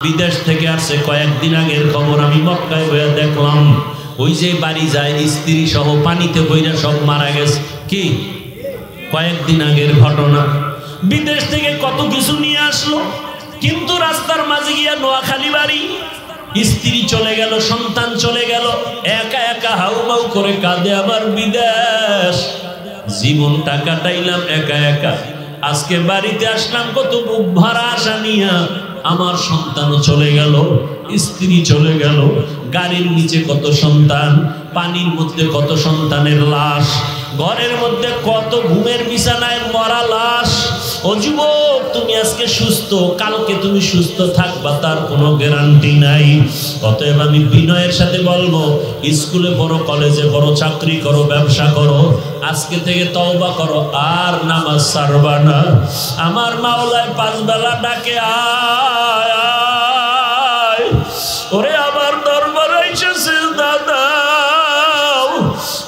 বিদেশ থেকে আসছে, কয়েকদিন আগের খবর আমি মক্কায় বইয়া দেখলাম। ওই যে বাড়ি যায় স্ত্রী সহ পানিতে বইরা সব মারা গেছে। কি কয়েকদিন আগের ঘটনা। বিদেশ থেকে কত কিছু নিয়ে আসলো, কিন্তু রাস্তার মাঝে গিয়া নোয়াখালী বাড়ি, স্ত্রী চলে গেল, সন্তান চলে গেল, একা একা হাউমাউ করে কাঁদে আমার বিদেশ। জীবনটা কাটাইলাম একা একা, আজকে বাড়িতে আসলাম কত বুক ভরা আশা নিয়া। আমার সন্তানও চলে গেল, স্ত্রী চলে গেল, গাড়ির নিচে কত সন্তান, পানির মধ্যে কত সন্তানের লাশ, ঘরের মধ্যে কত ঘুমের বিছানায় মরা লাশ। ও যুবক, তুমি আজকে সুস্থ, কালকে তুমি সুস্থ থাকবা তার কোনো গ্যারান্টি নাই। অতএব আমি বিনয়ের সাথে বলবো, স্কুলে পড়ো, কলেজে পড়ো, চাকরি করো, ব্যবসা করো, আজকে থেকে তওবা করো, আর নামাজ ছাড়বা না। আমার মাওলায় 5 বেলা ডাকে, আয় আয়, ওরে আমার দরবারে এসেছিস দাদা,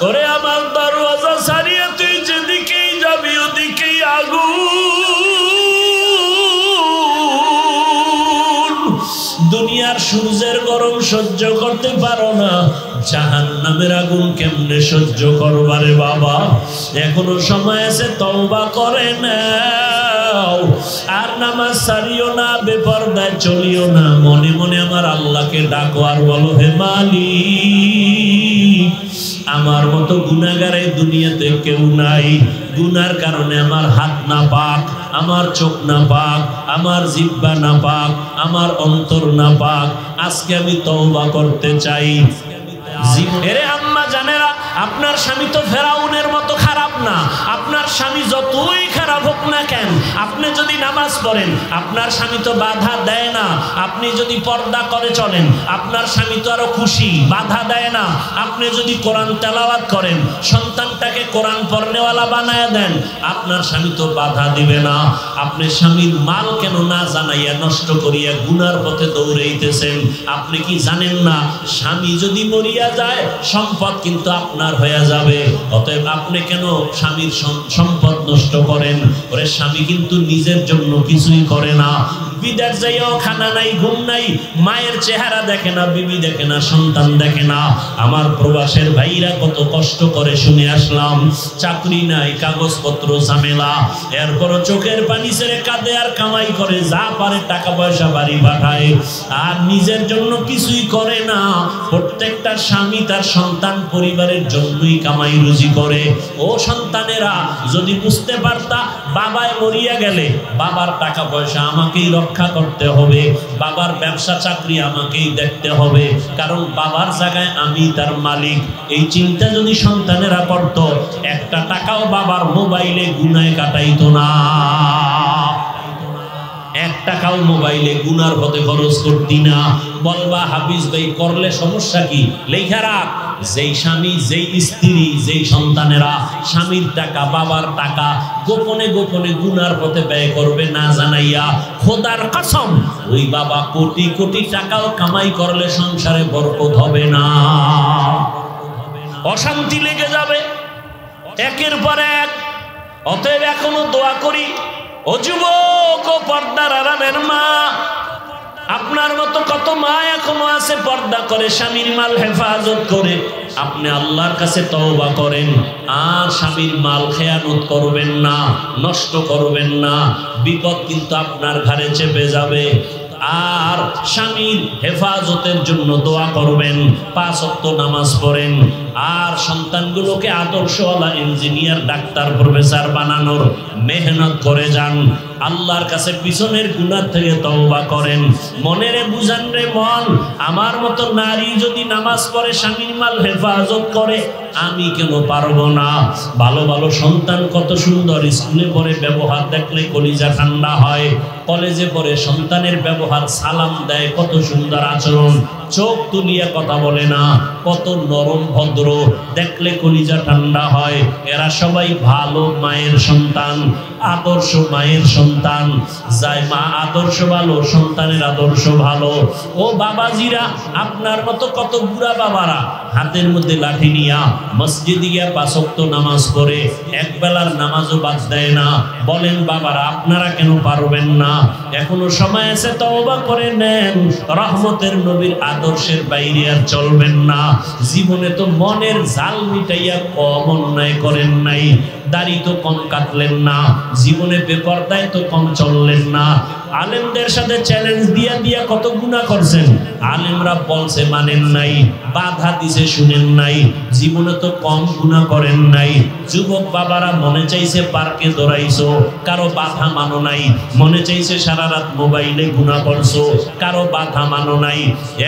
ওরে আমার দরওয়াজা ছাড়িয়ে তুই যেদিকেই যাবি ওদিকেই আগুন। দুনিয়ার সূর্যের গরম সহ্য করতে পারো না, জাহান্নামের আগুন কেমনে সহ্য করবারে বাবা? এখনো সময় আছে, তওবা করে নাও, আর নামাজ ছাড়িও না, বেপরদায় চলিও না। মনে মনে আমার আল্লাহকে ডাকো আর বলো, হে মালিক, আমার মতো গুনাহগার এই দুনিয়াতে কেউ নাই। গুনার কারণে আমার হাত না পাক, আমার চোখ না পাক, আমার জিহ্বা না পাক, আমার অন্তর না পাক। আজকে আমি তওবা করতে চাই। এরে আম্মা জানেরা, আপনার স্বামী তো ফেরাউনের মতো খারাপ না। আপনার স্বামী যতই খারাপ হোক না কেন, আপনি যদি নামাজ পড়েন, আপনার স্বামী তো বাধা দেয় না। আপনি যদি পর্দা করে চলেন, আপনার স্বামী তো আরো খুশি, বাধা দেয় না। আপনি যদি কোরআন তেলাওয়াত করেন, সন্তানটাকে কোরআন পড়নেওয়ালা বানায় দেন, আপনার স্বামী তো বাধা দিবে না। আপনি স্বামীর মাল কেন না জানাইয়া নষ্ট করিয়া গুনার পথে দৌড়াইতেছেন? আপনি কি জানেন না, স্বামী যদি মরিয়া যায়, সম্পদ কিন্তু আপনার হয়ে যাবে। অতএব আপনি কেন স্বামীর সম্পদ নষ্ট করেন? ওরে স্বামী কিন্তু নিজের জন্য কিছুই করে না। বিদেশ যাইও খানা নাই, ঘুম নাই, মায়ের চেহারা দেখে না, বিবি দেখে না, সন্তান দেখে না। আমার প্রবাসের ভাইরা কত কষ্ট করে শুনে আসলাম, চাকরি নাই, কাগজপত্র ঝামেলা, এরপরও চোখের পানি ছেড়ে কাঁদে আর কামাই করে, যা পারে টাকা পয়সা বাড়ি পাঠায়, আর নিজের জন্য কিছুই করে না। প্রত্যেকটা স্বামী তার সন্তান পরিবারের জন্যই কামাই রুজি করে। ও সন্তানেরা, যদি বুঝতে পারতা, বাবায় মরিয়া গেলে বাবার টাকা পয়সা আমাকেই রক্ষা করতে হবে, বাবার ব্যবসা চাকরি আমাকেই দেখতে হবে, কারণ বাবার জায়গায় আমি তার মালিক। এই চিন্তা যদি সন্তানেরা করত, একটা টাকাও বাবার মোবাইলে গুনায় কাটাইতো না। 1 টাকাও মোবাইলে গুনার পথে খরচ করতি না। বলবা হাফিজ ভাই, করলে সমস্যা কি? লেখা রাখ, যেই স্বামী, যেই স্ত্রী, যেই সন্তানেরা স্বামীর টাকা, বাবার টাকা গোপনে গোপনে গুনার পথে ব্যয় করবে না জানাইয়া, খোদার কসম, ওই বাবা কোটি কোটি টাকাও কামাই করলে সংসারে বরকত হবে না, অশান্তি লেগে যাবে একের পর এক। অতএব এখনো দোয়া করি, ও যুবক, ও পর্দার আরামের মা, আপনার মতো কত মা এখনো আছে পর্দা করে, স্বামীর মাল হেফাজত করে। আপনি আল্লাহর কাছে তওবা করেন, আর স্বামীর মাল খেয়ানত করবেন না, নষ্ট করবেন না। বিপদ কিন্তু আপনার ঘাড়ে চেপে যাবে। আর স্বামীর হেফাজতের জন্য দোয়া করবেন, 5 ওয়াক্ত নামাজ পড়েন, আর সন্তানগুলোকে আদর্শওয়ালা ইঞ্জিনিয়ার, ডাক্তার, প্রফেসর বানানোর মেহনত করে যান। আল্লাহর কাছে পিছনের গুনাহ থেকে তওবা করেন। মনেরে বুঝান রে মন, আমার মতো নারী যদি নামাজ পড়ে, স্বামীর মাল হেফাজত করে, আমি কেন পারবো না? ভালো ভালো সন্তান কত সুন্দর, স্কুলে পড়ে, ব্যবহার দেখলে কলিজা ঠান্ডা হয়। কলেজে পড়ে, সন্তানের ব্যবহার, সালাম দেয়, কত সুন্দর আচরণ, চোখ তুলিয়া কথা বলে না, কত নরম ভদ্র, দেখলে কলিজা ঠান্ডা হয়। এরা সবাই ভালো মায়ের সন্তান, আদর্শ মায়ের সন্তান। যাই মা আদর্শ ভালো, সন্তানের আদর্শ ভালো। ও বাবাজিরা, আপনার মতো কত বুড়া বাবারা হাতের মধ্যে লাঠি নিয়া মসজিদে গিয়া 5 ওয়াক্ত নামাজ পড়ে, 1 বেলার নামাজও বাদ দেয় না, বলেন বাবারা, আপনারা কেন পারবেন না? এখনো সময় আছে, তওবা করে নেন। রহমতের নবীর আদর্শের বাইরে আর চলবেন না। জীবনে তো মনের জাল মিটাইয়া কম অন্যায় করেন নাই, দাড়ি তো কম কাটলেন না, জীবনে বেপরদায় তো কম চললেন না। আলেমদের সাথে চ্যালেঞ্জ দিয়া দিয়া কত গুনাহ করছেন, আলেমরা বলছে মানেন নাই, বাধা দিছে শুনেন নাই, জীবনে তো কম গুনাহ করেন নাই। যুবক বাবারা, মনে চাইছে পার্কে দৌড়াইছো, কারো বাধা মানো নাই। মনে চাইছে সারা রাত মোবাইলে গুনাহ করছো, কারো বাধা মানো নাই।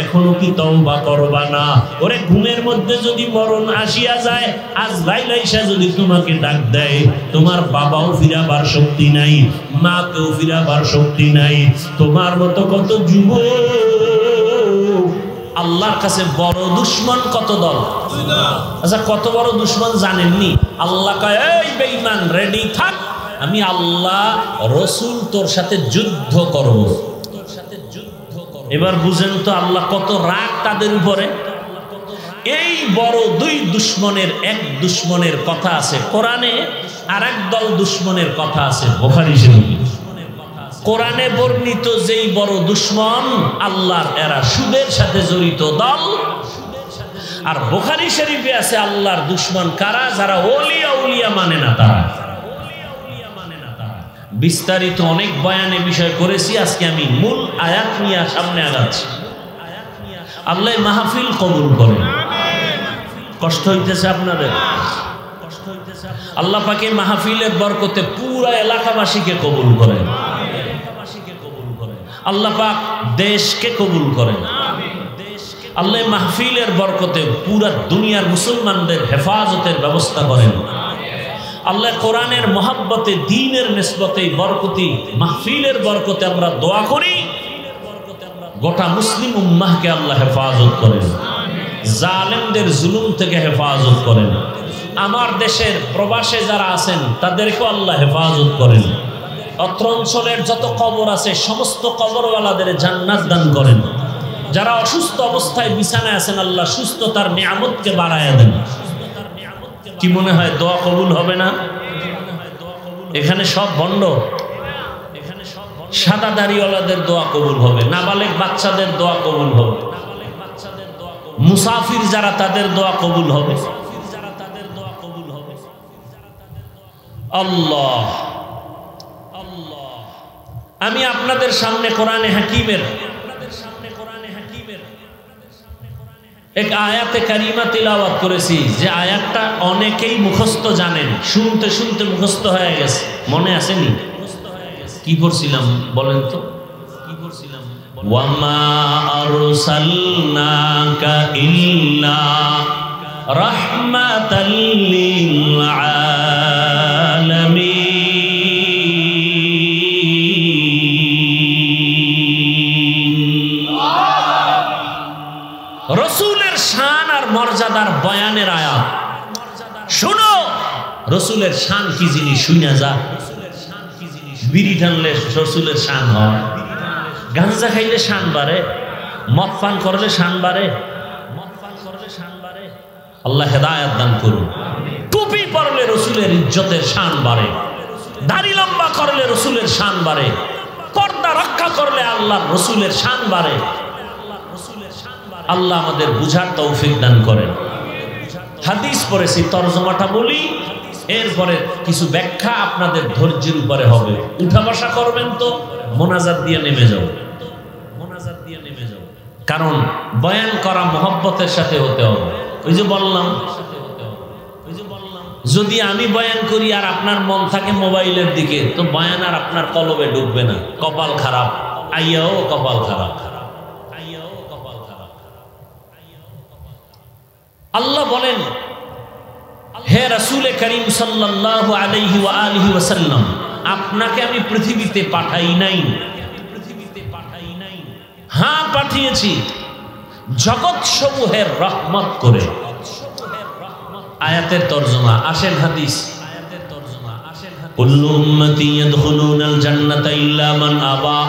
এখনো কি তওবা করবা না? ওরে ঘুমের মধ্যে যদি মরণ আসিয়া যায়, আজরাইল আইসা যদি তোমাকে ডাক দেয়, তোমার বাবাও ফিরাবার শক্তি নাই, মাকেও ফিরাবার শক্তি নাই। তোমার মতো কত যুবক আল্লাহর কাছে বড় দুশ্মন কত দল। আচ্ছা, কত বড় দুশ্মন জানেননি? আল্লাহ কয়, এই বেঈমান রেডি থাক, আমি আল্লাহ রসুল তোর সাথে যুদ্ধ করব। এবার বুঝেন তো আল্লাহ কত রাগ তাদের উপরে। এই বড় দুই দুশ্মনের এক দুশ্মনের কথা আছে কোরআনে, আর এক দল দুশ্মনের কথা আছে বুখারী শরীফে। কোরআনে বর্ণিত যেই বড় দুশ্মন আল্লাহর, এরা সুদের সাথে জড়িত দল। আর বুখারী শরীফে আছে আল্লাহর দুশ্মন কারা? যারা ওলিয়া উলিয়া মানে না তারা। বিস্তারিত অনেক বয়ানে বিষয় করেছি, আজকে আমি মূল আয়াত নিয়ে সামনে আগাচ্ছি। আল্লাহ মাহফিল কবুল করেন। কষ্ট হইতেছে আপনাদের? আল্লাহ পাকে মাহফিলের বরকতে পুরা এলাকাবাসীকে কবুল করেন। আল্লাহ পাক দেশকে কবুল করেন। আল্লাহ মাহফিলের বরকতে পুরা দুনিয়ার মুসলমানদের হেফাজতের ব্যবস্থা করেন। আল্লাহ কোরআনের মহাব্বতে, দ্বীনের নিসবতে, বরকতি মাহফিলের বরকতে আমরা দোয়া করি, গোটা মুসলিম উম্মাহকে আল্লাহ হেফাজত করেন, জালেমদের জুলুম থেকে হেফাজত করেন। আমার দেশের প্রবাসে যারা আছেন তাদেরকেও আল্লাহ হেফাজত করেন। অত্র অঞ্চলের যত কবর আছে সমস্ত কবরওয়ালাদের জান্নাত দান করেন। যারা অসুস্থ অবস্থায় বিছানায় আছেন, আল্লাহ সুস্থতার নিয়ামতকে বাড়ায়া দেন। কি মনে হয় দোয়া কবুল হবে না? এখানে সব ভণ্ড, সাদা দাড়িওয়ালাদের দোয়া কবুল হবে, নাবালেগ বাচ্চাদের দোয়া কবুল হবে, মুসাফির যারা তাদের দোয়া কবুল হবে। আল্লাহ আল্লাহ, আমি আপনাদের সামনে কোরআনে হাকিমের এক আয়াতে কারিমা তিলাওয়াত করেছি, যে আয়াতটা অনেকেই মুখস্থ জানেন, শুনতে শুনতে মুখস্থ হয়ে গেছে। মনে আসেনি? কি পড়ছিলাম বলেন তো? কি পড়ছিলাম? ওয়ামা আরসালনাকা ইল্লা রাহমাতাল লিল আলামিন। রসুলের শান আর মর্যাদার বয়ানের আয়াত শুনো। রসুলের শান কি জিনিস শুনা যা। বিড়ি টানলে রসুলের শান হয়, গাঁজা খাইলে শান বাড়ে, মদ পান করলে শান বাড়ে। আল্লাহ হেদায়েত দান করুন। টুপি পরলে রসুলের ইজ্জতের শান বাড়ে, দাড়ি লম্বা করলে রসুলের শান বাড়ে, পর্দা রক্ষা করলে আল্লাহ রসুলের শান বাড়ে। আল্লাহ আমাদের বুঝার তৌফিক দান করেন। হাদিস পড়েছি, তরজমাটা বলি, এরপরে কিছু ব্যাখ্যা আপনাদের ধৈর্যের উপরে হবে। উঠা বসা করবেন তো মোনাজাত দিয়ে নেমে যাও, মোনাজাত দিয়ে নেমে যাও, কারণ বয়ান করা মহব্বতের সাথে হতে হবে। ওই যে বললাম, যদি আমি বয়ান করি আর আপনার মন থাকে মোবাইলের দিকে, তো বয়ান আর আপনার কলবে ঢুকবে না। কপাল খারাপ, আইয়াও কপাল খারাপ। আল্লাহ বলেন, হে রাসূল করিম সাল্লাল্লাহু আলাইহি ওয়া আলিহি ওয়াসাল্লাম, আপনাকে আমি পৃথিবীতে পাঠাই নাই। হ্যাঁ, পাঠিয়েছি জগৎ সমূহের রহমত করে। আয়াতের তরজমা আসেন, হাদিস। কুল্লু উম্মতি ইয়াদখুলুনাল জান্নাতা ইল্লা মান আবা।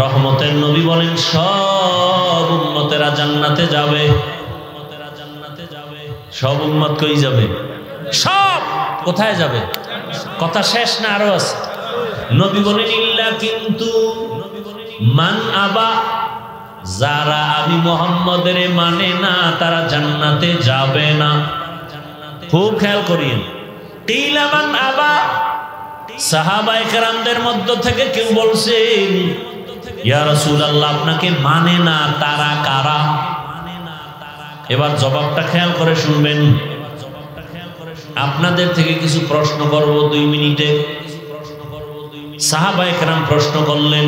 রহমতের নবী বলেন, সব উম্মতেরা জান্নাতে যাবে। সব উম্মত কই যাবে? সব কোথায় যাবে? কথা শেষ না আরো আছে? নবী বলেন ইল্লা কিন্তু মান আবা, যারা আমি মুহাম্মদের মানে না তারা জান্নাতে যাবে না। খুব খেয়াল করিয়েন। কিলা মান আবা, সাহাবায়ে কেরামদের মধ্য থেকে কেউ বলছেন ইয়া রাসূলুল্লাহ আপনাকে মানে না তারা কারা? এবার জবাবটা খেয়াল করে শুনবেন। আপনাদের থেকে কিছু প্রশ্ন করব 2 মিনিটে। সাহাবায়ে কেরাম প্রশ্ন করলেন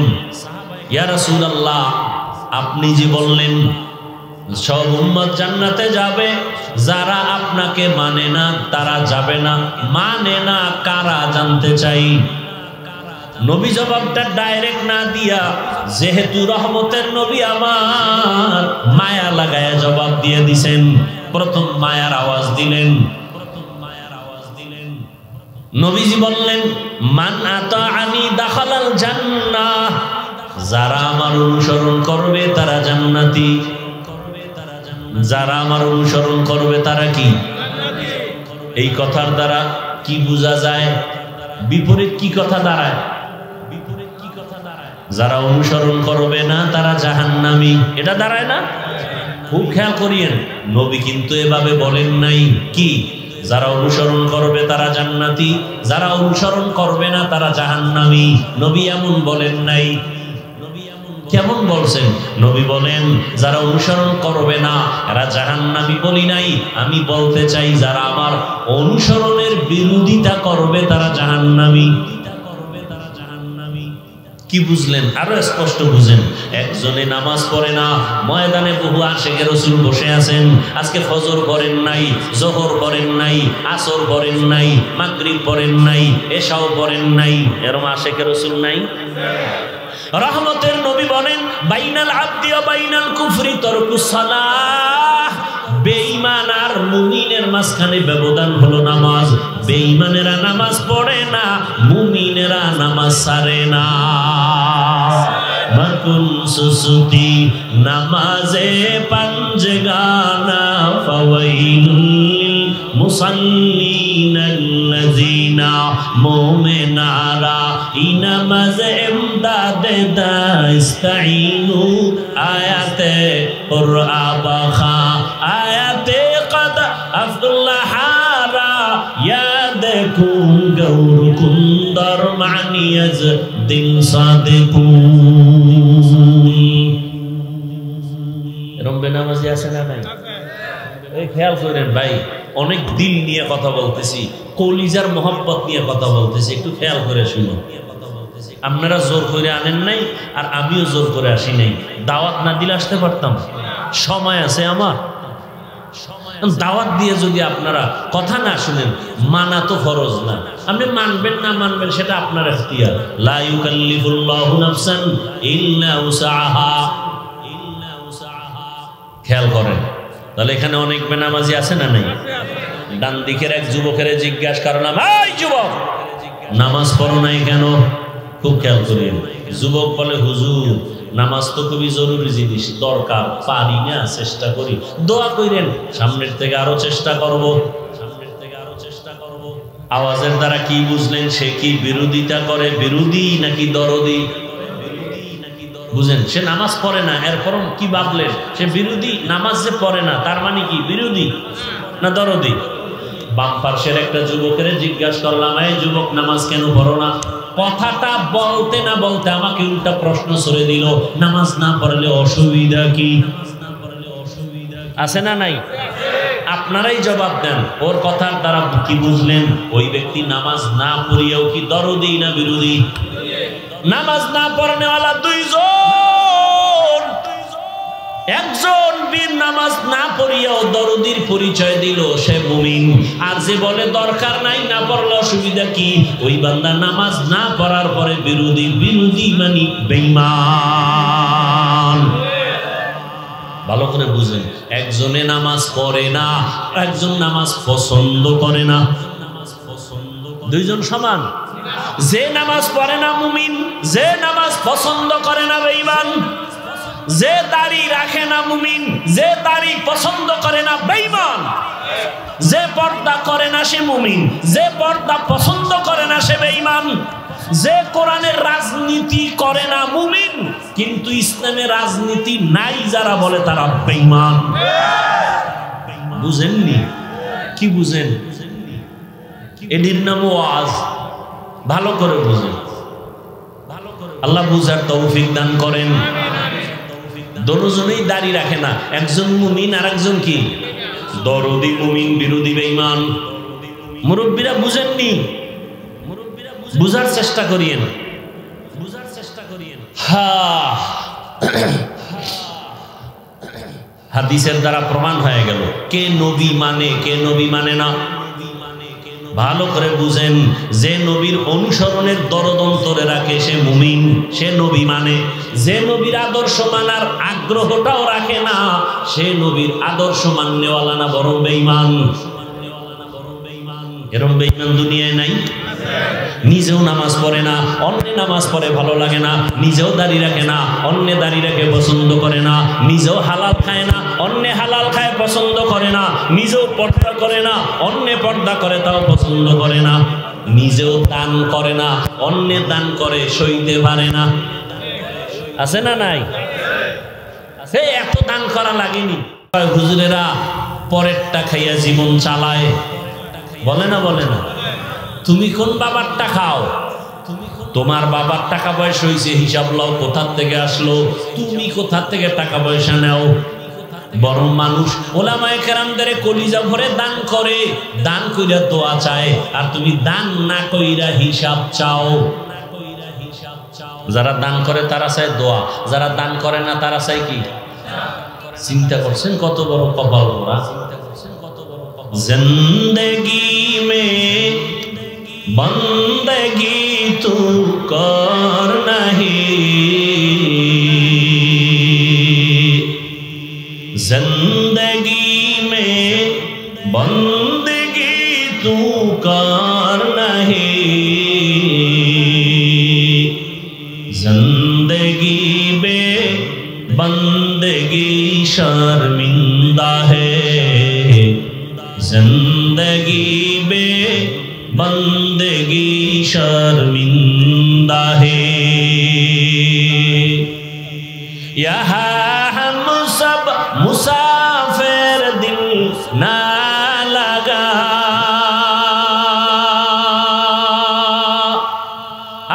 ইয়া রাসূলুল্লাহ আপনি যে বললেন সব উম্মত জান্নাতে যাবে, যারা আপনাকে মানে না তারা যাবে না, মানে না কারা জানতে চাই। নবী জবাবটা ডাইরেক্ট না দিয়া, যেহেতু রহমতের নবী আমার, মায়া লাগায় জবাব দিয়ে দিছেন। প্রথম মায়ার আওয়াজ দিলেন। নবীজি বললেন মান আতাআনি দাখালাল জান্নাহ, যারা আমার অনুসরণ করবে তারা জান্নাতি। যারা আমার অনুসরণ করবে তারা কি? এই কথার দ্বারা কি বোঝা যায়? বিপরীত কি কথা দাঁড়ায়? যারা অনুসরণ করবে না তারা জাহান্নামী, এটা দাঁড়ায় না? খুব খেয়াল করিয়েন, নবী কিন্তু এভাবে বলেন নাই কি যারা অনুসরণ করবে তারা জান্নাতি, যারা অনুসরণ করবে না তারা জাহান্নামী। নবী এমন বলেন নাই। কেমন বলছেন? নবী বলেন যারা অনুসরণ করবে না এরা জাহান্নামী বলি নাই, আমি বলতে চাই যারা আমার অনুসরণের বিরোধিতা করবে তারা জাহান্নামী। কি বুঝলেন? আরো স্পষ্ট বুঝেন। একজনে নামাজ পড়ে না, ময়দানে বহু আশিকে রাসূল বসে আছেন। আজকে ফজর পড়েন নাই, যোহর পড়েন নাই, আসর পড়েন নাই, মাগরিব পড়েন নাই, এশাও পড়েন নাই, এরকম আশিকে রাসূল নাই? রহমতের নবী বলেন বাইনাল আবদি ওয়া বাইনাল কুফরি তারকুস সালাহ, বেঈমান আর মুমিনের মাঝখানে ব্যবধান হলো নামাজ। বেঈমানেরা নামাজ পড়ে না, মুমিনেরা নামাজ ছাড়ে না। মাকুন সুসুতি নামাজে পাঞ্জগানা ফাওয়াইলুল মুসাল্লিনাল্লাযিনা মুমিনারা ইনামাজে ইমদাদে দাস্তাইনু আয়াতে কুরআবাখা আয়াতে কদ আব্দুল্লাহ হারা ইয়াদকুম গৌরকুম দরমানিয়াজ দিল সাদিকুন। রম্বে নামাজি আছে না নাই? এই খেয়াল করেন ভাই, অনেক দিল নিয়ে কথা বলতেছি, কলিজার মোহাব্বত নিয়ে কথা বলতেছি, একটু খেয়াল করে শুনুন। আপনারা জোর করে আনেন নাই, আর আমিও জোর করে আসি নাই। দাওয়াত না দিলে আসতে পারতাম? সময় আছে আমার। দাওয়াত দিয়ে যদি আপনারা কথা না শুনেন, মানা তো ফরজ না। আপনি মানবেন না মানবেন সেটা আপনার ইখতিয়ার। লা ইউকাল্লিফুল্লাহু নাফসান ইল্লা উসআহা। খেয়াল করেন। তাহলে এখানে অনেক বেনামাজি আছে না নাই? ডান দিকের এক যুবকের জিজ্ঞাসা করলাম, এই যুবক নামাজ পড়ো নাই কেন? খুব খেয়াল করেন। যুবক বলে হুজুর নামাজ তো খুবই জরুরি জিনিস, দরকার, পারি না, চেষ্টা করি। দোয়া করেন সামনের থেকে আরো চেষ্টা করব, সামনের থেকে আরো চেষ্টা করব। আওয়াজের দ্বারা কি বুঝলেন? সে কি বিরোধিতা করে? বিরোধী নাকি দরদি? বুঝেন, সে নামাজ পড়ে না, এরপর কি ভাবলেন? সে বিরোধী। নামাজ যে পড়ে না তার মানে কি বিরোধী না দরদি? বাম পাশের একটা যুবকের জিজ্ঞাসা করলাম, এই যুবক নামাজ কেন পড়ো না? কথাটা বলতে না বলতে আমাকে উল্টা প্রশ্ন ছড়ে দিল, নামাজ না পড়লে অসুবিধা কি? আছে না নাই? আপনারাই জবাব দেন। ওর কথার দ্বারা কি বুঝলেন? ওই ব্যক্তি নামাজ না পড়িয়াও কি দরদি না বিরোধী? নামাজ না পড়নেওয়ালা দুইজন, একজন বীর নামাজ না পড়িয়াও দরদির পরিচয় দিল, সে মুমিন। আর যে বলে দরকার নাই, না পড়লে অসুবিধা কি, ওই বান্দা নামাজ না পড়ার পরে বিরোধী। বিরোধী মানে বেঈমান। ভালো করে বুঝেন। একজনে নামাজ পড়ে না, একজন নামাজ পছন্দ করে না। দুইজন সমান? যে নামাজ পড়ে না মুমিন, যে নামাজ পছন্দ করে না বেঈমান। যে দাড়ি রাখে না মুমিন, যে দাড়ি পছন্দ করে না বেঈমান। যে পর্দা করে না সে মুমিন, যে পর্দা পছন্দ করে না সে বেঈমান। যে কোরআনের রাজনীতি করে না মুমিন, কিন্তু ইসলামের রাজনীতি নাই যারা বলে তারা বেঈমান। বুঝেননি? কি বুঝেন? এটির নাম ওয়াজ। ভালো করে বুঝেন। আল্লাহ বুঝার তৌফিক দান করেন। দুজনেই দাড়ি রাখে না, একজন মুমিন আর একজন কি দরদি মুমিন, বিরোধী বেঈমান। মুরব্বীরা বুঝেননি? বুঝার চেষ্টা করিয়েন, বুঝার চেষ্টা করিয়েন। হাদিসের দ্বারা প্রমাণ হয়ে গেল কে নবী মানে কে নবী মানে না। ভালো করে বুঝেন, যে নবীর অনুসরণের দরদ অন্তরে রাখে সে মুমিন, সে নবী মানে। যে নবীর আদর্শ মানার আগ্রহটাও রাখে না, সে নবীর আদর্শ মাননেওয়ালা না, বরং বেঈমান। এরকম বেঈমান দুনিয়ায় নাই? নিজেও নামাজ পড়ে না, অন্যে নামাজ পড়ে ভালো লাগে না। নিজেও দাড়ি রাখে না, অন্যে দাড়ি রাখে পছন্দ করে না। নিজেও হালাল খায় না, অন্যে হালাল খায় পছন্দ করে না। নিজেও পর্দা করে না, অন্যে পর্দা করে তাও পছন্দ করে না। নিজেও দান করে না, অন্যে দান করে সইতে পারে না। আছে না নাই? সে এত দান করা লাগেনি। হুজুরেরা পরেরটা খাইয়া জীবন চালায়, বলে না? বলে না? তুমি কোন বাবারটা খাও? তোমার বাবার টাকা পয়সা হয়েছে, হিসাব লও কোথার থেকে আসলো, তুমি কোথার থেকে টাকা পয়সা নেও। বরং মানুষ ওলামায়ে কেরামদের কলিজা ভরে দান করে, দান কইরা দোয়া চায়, আর তুমি দান না কইরা হিসাব চাও। যারা দান করে তারা চায় দোয়া, যারা দান করে না তারা চায় কি? চিন্তা করছেন কত বড় কপাল ওরা। জিন্দেগি মে বন্দগি তু কর নাহি, জিন্দগি মে বন্দগি তু কর নাহি, জিন্দগি বে বন্দগি শर्मिंदा है, जिंदगी बे बंदगी शर्मिंदा है। यहाँ हम सब मुसाफिर दिल ना लगा,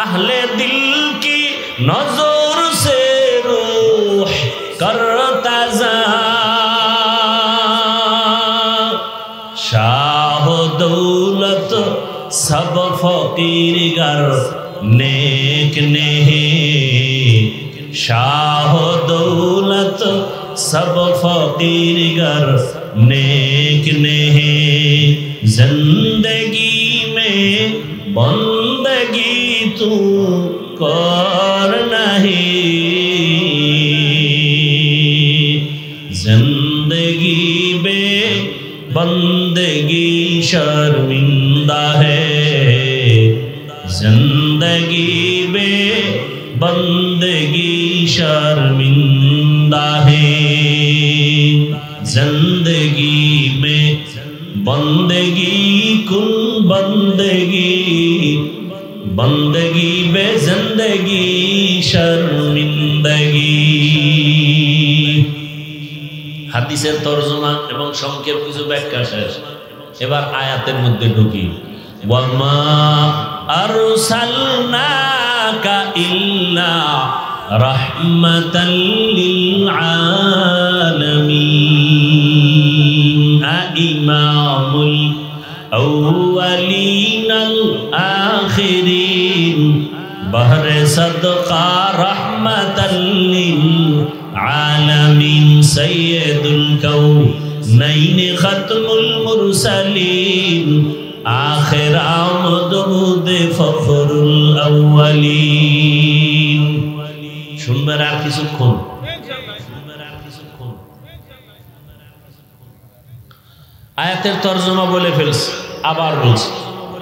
अहले दिल की नजर से रूह करता जा, शाह दौलत सब फकीर गर नेक नहीं, शाह दौलत सब फकीर गर नेक नहीं, जिंदगी में बंदगी तू कर नहीं, जिंदगी में बंदगी शर्मिंदा है, जिंदगी में बंदगी शर्मिंदा है, जिंदगी में बंदगी कुल बंदगी, बंदगी बे जिंदगी शर्मिंदगी। হাদিসের তরজমা এবং সংক্ষেপ কিছু ব্যাখ্যা শেষ। এবার আয়াতের মধ্যে ঢুকি। ওয়ামা আরসালনাকা ইল্লা রাহমাতাল লিল আলামিন, ইমামুল আউয়ালিন আল আখিরিন, বহরে সদকা রাহমাতাল লিল आलमीन, सैयदुल कौनैन खत्मुल मुरसलीन, आखिर आमद मुदे फखरुल अव्वलीन। শুনবেন আর কিছুক্ষণ? আয়াতের তরজমা বলে ফেলছি, আবার বলছি।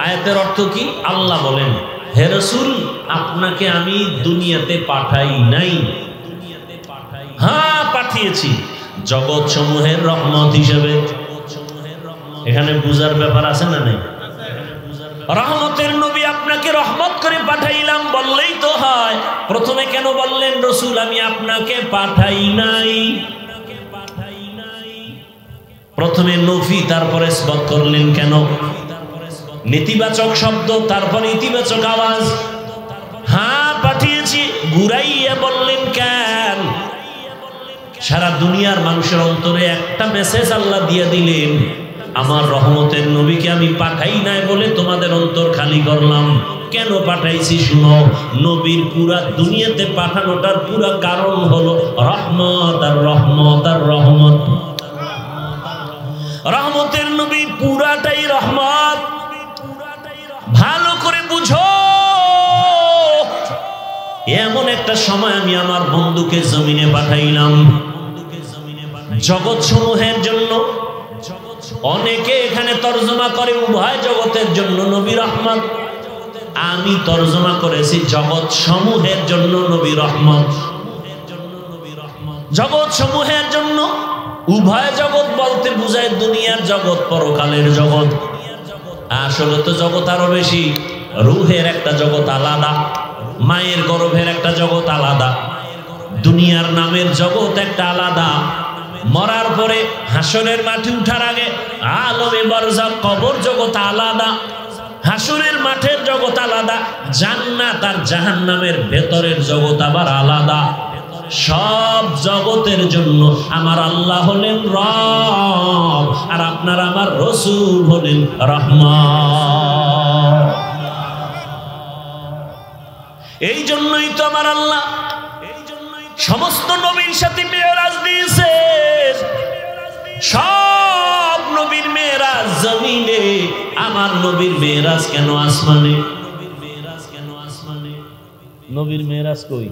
আয়াতের অর্থ কি? আল্লাহ বলেন, হে রাসূল, আপনাকে আমি দুনিয়াতে পাঠাই নাই। হ্যাঁ, পাঠিয়েছি জগৎ সমূহের রহমত হিসেবে। এখানে বুঝার ব্যাপার আছে না নাই? রহমতের নবী আপনাকে রহমত করে পাঠাইলাম বললেই তো হয়। প্রথমে কেন বললেন রসুল আমি আপনাকে পাঠাই নাই? প্রথমে নফি তারপরে ইসবাত করলেন কেন? নেতিবাচক শব্দ তারপরে ইতিবাচক আওয়াজ। হ্যাঁ পাঠিয়েছি, ঘুরাইয়া বললেন কেন? সারা দুনিয়ার মানুষের অন্তরে একটা মেসেজ আল্লাহ দিয়ে দিলেন, আমার রহমতের নবীকে আমি পাঠাই নাই বলে তোমাদের অন্তর খালি করলাম। কেন পাঠাইছি শুনো। নবীর পুরা দুনিয়াতে পাঠানোটার পুরা কারণ হলো রহমত আর রহমত আর রহমত। রহমতের নবী পুরাটাই রহমত। ভালো করে বুঝো, এমন একটা সময় আমি আমার বন্ধুকে জমিনে পাঠাইলাম জগৎ সমূহের জন্য। অনেকে এখানে তর্জমা করে উভয় জগতের জন্য নবী রহমত। আমি তর্জমা করেছি জগৎ সমূহের জন্য নবী রহমত। জগৎ সমূহের জন্য, উভয় জগৎ বলতে বুঝায় দুনিয়ার জগৎ পরকালের জগৎ। আসলে তো জগৎ আরো বেশি। রুহের একটা জগৎ আলাদা, মায়ের গর্ভের একটা জগৎ আলাদা, দুনিয়ার নামের জগৎ একটা আলাদা, মরার পরে হাসরের মাঠে উঠার আগে আলমে বারজাখ কবর জগৎ আলাদা, হাসরের মাঠের জগৎ আলাদা, জান্নাত আর জাহান্নামের ভেতরের জগৎ আবার আলাদা। সব জগতের জন্য আমার আল্লাহ হলেন রব, আর আপনার আমার রসূল হলেন রহমান। এই জন্যই তো আমার আল্লাহ সমস্ত নবীর সাথে মেরাজ দিয়েছে। সব নবীর মেরাজ জমিনে, আমার নবীর মেরাজ কেন আসমানে? নবীর মেরাজ কই?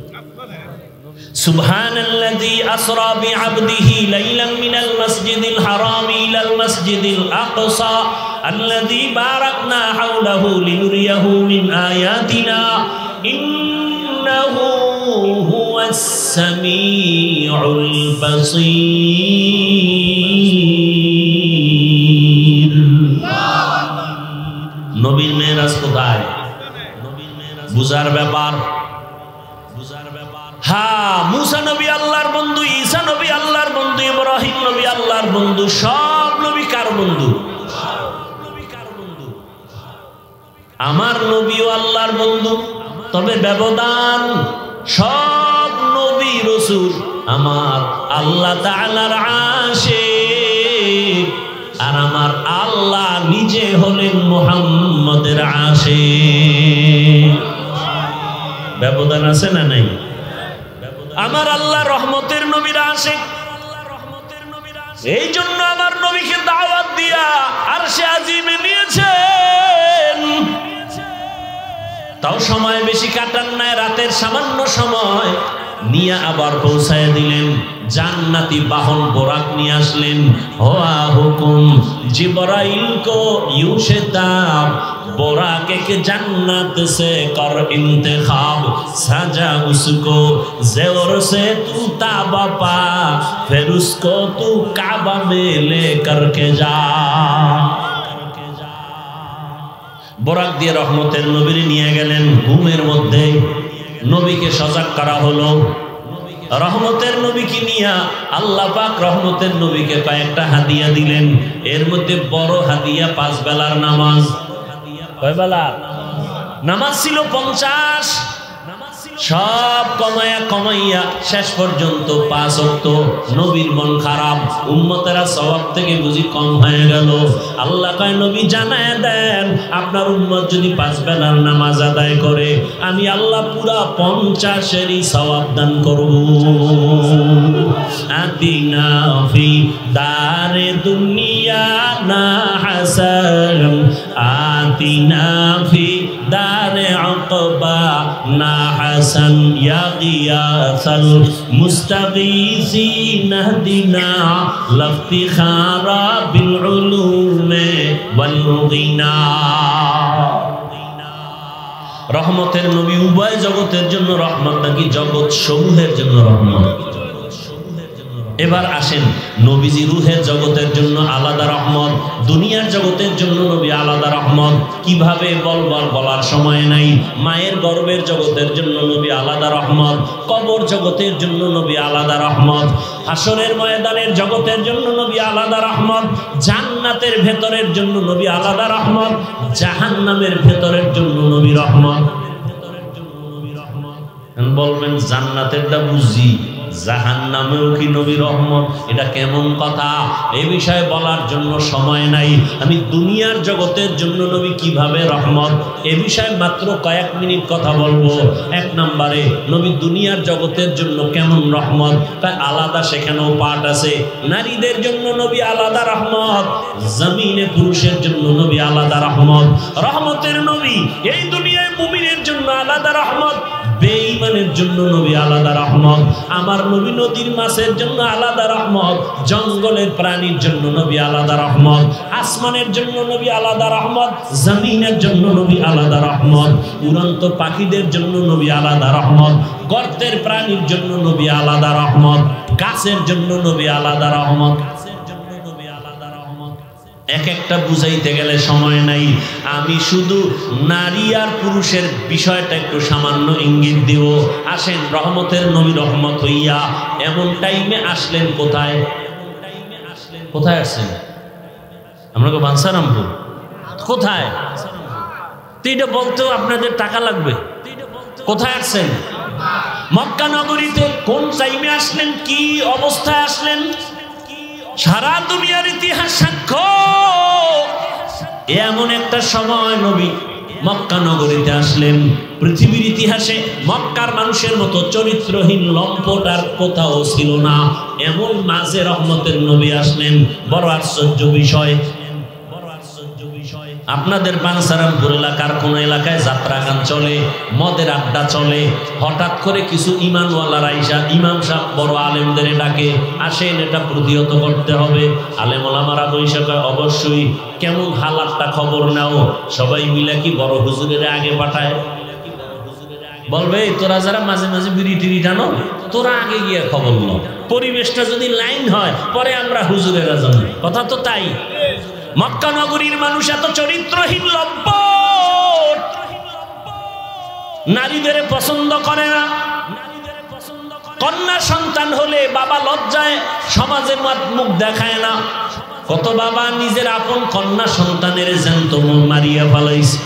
সুবহানাল্লাযী আসরা বিআবদিহি লাইলাম মিনাল মাসজিদিল হারামি ইলাল মাসজিদিল আকসা আল্লাযী বারাকনা হাওলাহু লিনুরিয়াহু মিন আয়াতিনা ইন্নাহু হুয়াস সামিউল বাসীর। নবীর মেরাজ কোথায়? বুঝার ব্যাপার। হ্যাঁ, মুসা নবী আল্লাহর বন্ধু, ঈসা নবী আল্লাহর বন্ধু, ইব্রাহিম নবী আল্লাহর বন্ধু। সব নবী কার বন্ধু? আমার নবীও আল্লাহর বন্ধু, তবে ব্যবধান। সব নবী রাসূল আমার আল্লাহ তাআলার আশিক, আর আমার আল্লাহ নিজে হলেন মুহাম্মদের আশিক। ব্যবধান আছে না নাই? আমার আল্লাহ রহমতের নবীর আশিক। এই জন্য আমার নবীকে দাওয়াত দিয়া আরশে আজিমে নিয়েছেন। তাও সময় বেশি কাটান নাই, রাতের সামান্য সময় নিয়ে আবার পৌঁছায় দিলেন। জান্নাতি বাহন বোরাক নিয়ে আসলেন। হোয়া হুকুম জিবরাইল কো यूं शेताब बोराक के जन्नत से कर इंतखाब सजा उसको ज़ेवर से तू ताबा पा फिर उसको तू काबा में ले करके जा। বোরাক দিয়ে রহমতের নবীর নিয়ে গেলেন। ঘুমের মধ্যে নবীকে সজাগ করা হলো। রহমতের নবীকে নিয়ে আল্লাহ পাক রহমতের নবীকে কয়েকটা হাদিয়া দিলেন। এর মধ্যে বড় হাদিয়া 5 বেলার নামাজ। কয় বেলা নামাজ ছিল? 50। সব কমাইয়া শেষ পর্যন্ত 5 ওয়াক্ত। নবীর মন খারাপ, উম্মতেরা সওয়াব থেকে বুঝি কম হয়ে গেল। আল্লাহ কয় নবী জানায় দেন, আপনার উম্মত যদি 5 বেলার নামাজ আদায় করে আমি আল্লাহ পুরা 50-এরই সওয়াব দান করব। আতিনা ফি দারে দুনিয়া না হাসান আতিনা ফি দারে আকবা না হাসান ইয়া গিয়াসাল মুস্তাগীসিন ইহদিনা লাফতিখারা বিল উলুমে ওয়াল গিনা। রহমতের নবী উভয় জগতের জন্য রহমত নাকি জগৎ সমূহের জন্য রহমত? এবার আসেন, নবীজি রুহের জগতের জন্য আলাদা রহমত, দুনিয়ার জগতের জন্য নবী আলাদা রহমত। কিভাবে বলার সময় নাই। মায়ের গর্ভের জগতের জন্য নবী আলাদা রহমত, কবর জগতের জন্য নবী আলাদা রহমত, হাসরের ময়দানের জগতের জন্য নবী আলাদা রহমত, জান্নাতের ভেতরের জন্য নবী আলাদা রহমত, জাহান্নামের ভেতরের জন্য নবী রহমত। বলবেন জান্নাতেরটা বুঝি, জাহান্নামেও কি নবী রহমত? এটা কেমন কথা? এই বিষয়ে বলার জন্য সময় নাই। আমি দুনিয়ার জগতের জন্য নবী কিভাবে রহমত, এ বিষয়ে মাত্র কয়েক মিনিট কথা বলবো। এক নম্বরে, নবী দুনিয়ার জগতের জন্য কেমন রহমত, তাই আলাদা সেখানেও পাঠ আছে। নারীদের জন্য নবী আলাদা রহমত, জমিনে পুরুষের জন্য নবী আলাদা রহমত। রহমতের নবী এই দুনিয়ায় মুমিনের জন্য আলাদা রহমত, বেঈমানের জন্য নবী আলাদা রহমত। আমার নবী নদীর মাছের জন্য আলাদা রহমত, জঙ্গলের প্রাণীর জন্য নবী আলাদা রহমত, আসমানের জন্য নবী আলাদা রহমত, জমিনের জন্য নবী আলাদা রহমত, উড়ন্ত পাখিদের জন্য নবী আলাদা রহমত, গর্তের প্রাণীর জন্য নবী আলাদা রহমত, গাছের জন্য নবী আলাদা রহমত। এক একটা বুঝাইতে গেলে সময় নাই। আমি শুধু নারী আর পুরুষের বিষয়টা একটু সামান্য ইঙ্গিত দিব। আসেন, রহমতের নবী রহমত হইয়া এমন টাইমে আসলেন কোথায়? কোথায় আসছেন? আমরা বাঞ্ছারামপুর। কোথায়? তো এটা বলতেও আপনাদের টাকা লাগবে। কোথায় আসছেন? মক্কা নগরীতে। কোন টাইমে আসলেন? কি অবস্থায় আসলেন? সারা দুনিয়ার ইতিহাস সাক্ষ্য, এমন একটা সময় নবী মক্কা নগরীতে আসলেন। পৃথিবীর ইতিহাসে মক্কার মানুষের মতো চরিত্রহীন লম্পট আর কোথাও ছিল না। এমন মাঝে রহমতের নবী আসলেন। বড় আশ্চর্য বিষয়। আপনাদের বাঞ্ছারামপুর এলাকার কোন এলাকায় যাত্রা গান চলে, মদের আড্ডা চলে, হঠাৎ করে কিছু ইমানওয়ালারা আইসা ইমাম সাহেব বড় আলেমদের ডাকে, আসেন এটা প্রতিহত করতে হবে। আলেম ওলামারা বৈশাখে অবশ্যই কেমন হালাতটা খবর নাও। সবাই মিলে কি বড় হুজুরের আগে পাঠায়, বলবে তোরা যারা মাঝে মাঝে বিড়ি টিড়ি টানো, তোরা আগে গিয়ে খবর নাও। পরিবেশটা যদি লাইন হয়, পরে আমরা হুজুরেরা জানি। কথা তো তাই। মক্কা নগরীর মানুষ এত চরিত্রহীন লম্পট, নারীদের পছন্দ করে না। কন্যা সন্তান হলে বাবা লজ্জায় সমাজের মুখ দেখায় না। কত বাবা নিজের আপন কন্যা সন্তানের জ্যান্ত মারিয়া ফেলাইছে।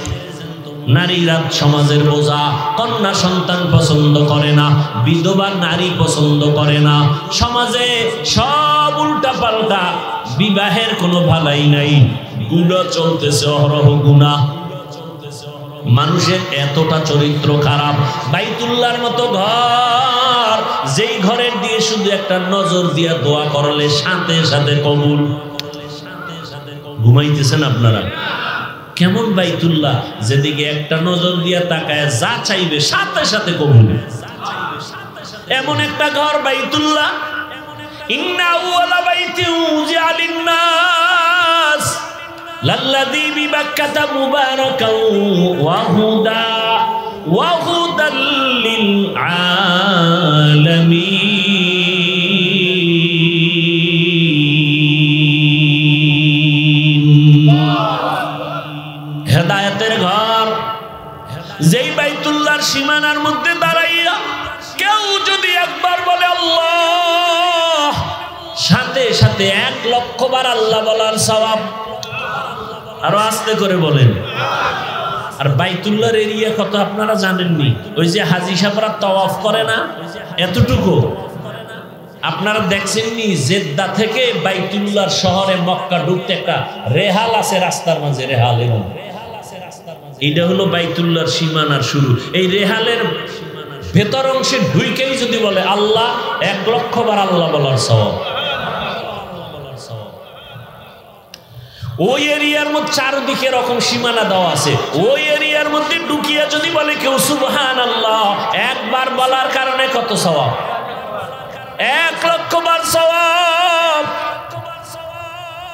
নারীরা সমাজের বোঝা, কন্যা সন্তান পছন্দ করে না, বিধবা নারী পছন্দ করে না। সমাজে সব উল্টা পাল্টা, বিবাহের কোনো ভালাই নাই, গুণা চলতেছে অহরহ গুণা। মানুষের এতটা চরিত্র খারাপ। বাইতুল্লাহর মতো ঘর, যেই ঘরের দিয়ে শুধু একটা নজর দিয়া দোয়া করলে সাথে সাথে কবুল। ঘুমাইতেছেন আপনারা? কেমন বাইতুল্লাহ, যেদিকে একটা নজর দিয়া তাকায় যা চাইবে সাথে সাথে কবুল। এমন একটা ঘর বাইতুল্লাহ। ইন্না আউয়ালা বাইতি উযিআ লিন-নাস লাল্লাযী বিবাক্কাতা মুবারাকাও ওয়া হুদাল লিল আলামিন। হেদায়েতের ঘর। যেই বাইতুল্লাহর সীমানার মধ্যে দাঁড়াইয়া কেউ যদি একবার বলে আল্লাহ, সাথে সাথে 1,00,000 বার আল্লাহ বলার সওয়াব। আরো আস্তে করে বলেন। আর বাইতুল্লাহর এরিয়া কত আপনারা জানেননি? ওই যে হাজী সাহেবরা তাওয়াফ করে না, এতটুকু। আপনারা দেখছেননি জেদ্দা থেকে বাইতুল্লাহর শহরে মক্কা ঢুকতে একটা রেহাল আছে রাস্তার মাঝে, রেহাল। এরকম এটা হলো বাইতুল্লাহর সীমানার শুরু। এই রেহালের ভেতর অংশে ঢুইকেই যদি বলে আল্লাহ, 1,00,000 বার আল্লাহ বলার সওয়াব। ওই এরিয়ার মধ্যে চারদিকে রকম সীমানা দেওয়া আছে। ওই এরিয়ার মধ্যে ঢুকিয়া যদি বলে কেউ সুবহানাল্লাহ, একবার বলার কারণে কত সওয়াব? 1,00,000 বার সওয়াব।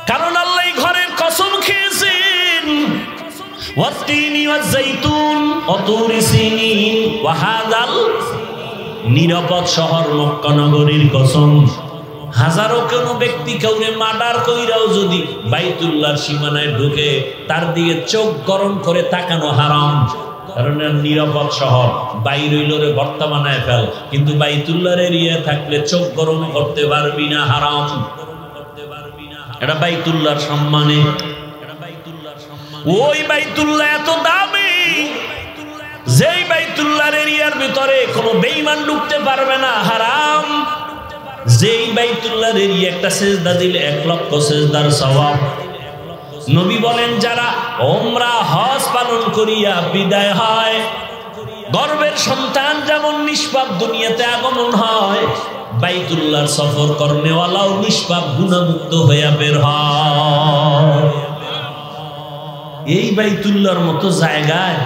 কারণ আল্লাহ ঘরের কসম খেয়েছেন, ওয়াত্তিনি ওয়াজ্জাইতুন ওয়াতুরি সিনিন ওয়া হাযাল, নিরাপদ শহর মক্কা নগরীর কসম। হাজারো কোনো ব্যক্তি কাউরে মার্ডার কইরাও যদি বাইতুল্লাহর সীমানায় ঢুকে তার দিকে চোখ গরম করে তাকানো হারাম। কারণ নিরাপদ শহর, বাইর হইলরে ভর্তা বানায় ফেল, কিন্তু বাইতুল্লাহর এরিয়া থাকলে চোখ গরম করতে পারবি না, হারাম। এটা বাইতুল্লাহর সম্মানে। ওই বাইতুল্লাহ এত দামি, যেই বাইতুল্লাহর এরিয়ার ভিতরে কোনো বেঈমান ঢুকতে পারবে না, হারাম। যেই বাইতুল্লাহর এরিয়া একটা সেজদা দিলে 1 লক্ষ সেজদার সওয়াব। নবী বলেন যারা ওমরা হজ পালন করিয়া বিদায় হয়, গর্ভের সন্তান যেমন নিষ্পাপ দুনিয়াতে আগমন হয়, বাইতুল্লাহর সফর করনেওয়ালাও নিষ্পাপ গুনাহমুক্ত হইয়া বের হয়। এই বাইতুল্লাহর মতো জায়গায়